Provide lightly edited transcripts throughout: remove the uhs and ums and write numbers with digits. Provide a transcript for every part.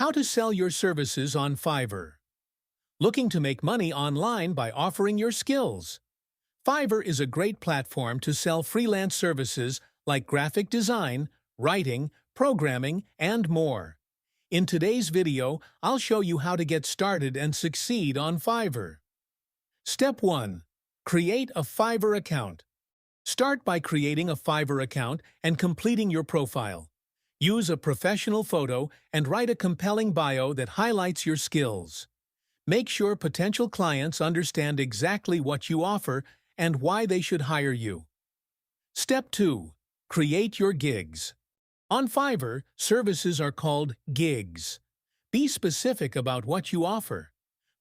How to sell your services on Fiverr. Looking to make money online by offering your skills. Fiverr is a great platform to sell freelance services like graphic design, writing, programming, and more. In today's video, I'll show you how to get started and succeed on Fiverr. Step 1. Create a Fiverr account. Start by creating a Fiverr account and completing your profile. Use a professional photo and write a compelling bio that highlights your skills. Make sure potential clients understand exactly what you offer and why they should hire you. Step 2. Create your gigs. On Fiverr, services are called gigs. Be specific about what you offer.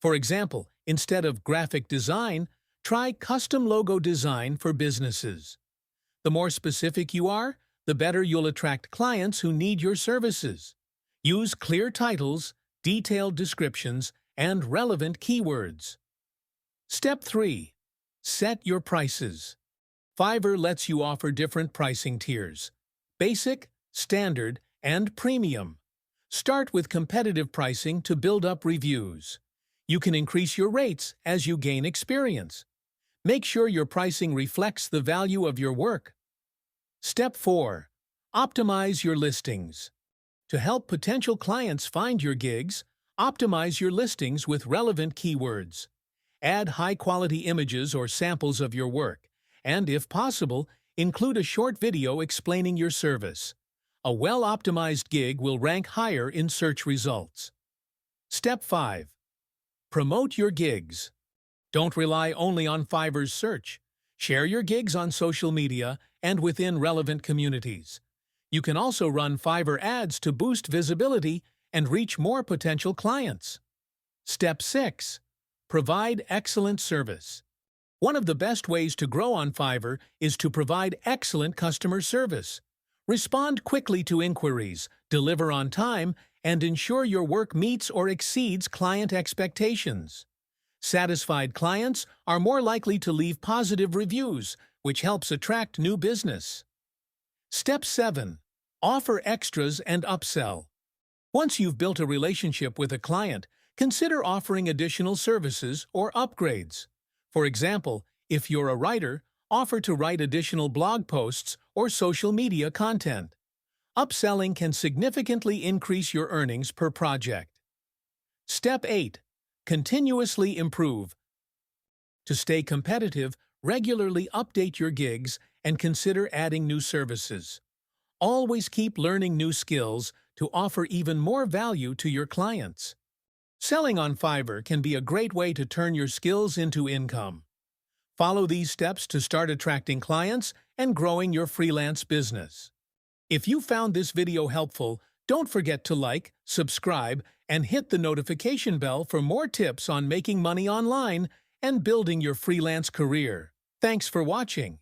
For example, instead of graphic design, try custom logo design for businesses. The more specific you are, the better you'll attract clients who need your services. Use clear titles, detailed descriptions, and relevant keywords. Step 3. Set your prices. Fiverr lets you offer different pricing tiers: basic, standard, and premium. Start with competitive pricing to build up reviews. You can increase your rates as you gain experience. Make sure your pricing reflects the value of your work. Step 4. Optimize your listings. To help potential clients find your gigs, optimize your listings with relevant keywords. Add high-quality images or samples of your work, and if possible, include a short video explaining your service. A well-optimized gig will rank higher in search results. Step 5. Promote your gigs. Don't rely only on Fiverr's search. Share your gigs on social media and within relevant communities. You can also run Fiverr ads to boost visibility and reach more potential clients. Step 6. Provide excellent service. One of the best ways to grow on Fiverr is to provide excellent customer service. Respond quickly to inquiries, deliver on time, and ensure your work meets or exceeds client expectations. Satisfied clients are more likely to leave positive reviews, which helps attract new business. Step 7. Offer extras and upsell. Once you've built a relationship with a client, consider offering additional services or upgrades. For example, if you're a writer, offer to write additional blog posts or social media content. Upselling can significantly increase your earnings per project. Step 8. Continuously improve. To stay competitive, regularly update your gigs and consider adding new services. Always keep learning new skills to offer even more value to your clients. Selling on Fiverr can be a great way to turn your skills into income. Follow these steps to start attracting clients and growing your freelance business. If you found this video helpful, don't forget to like, subscribe, and hit the notification bell for more tips on making money online and building your freelance career. Thanks for watching.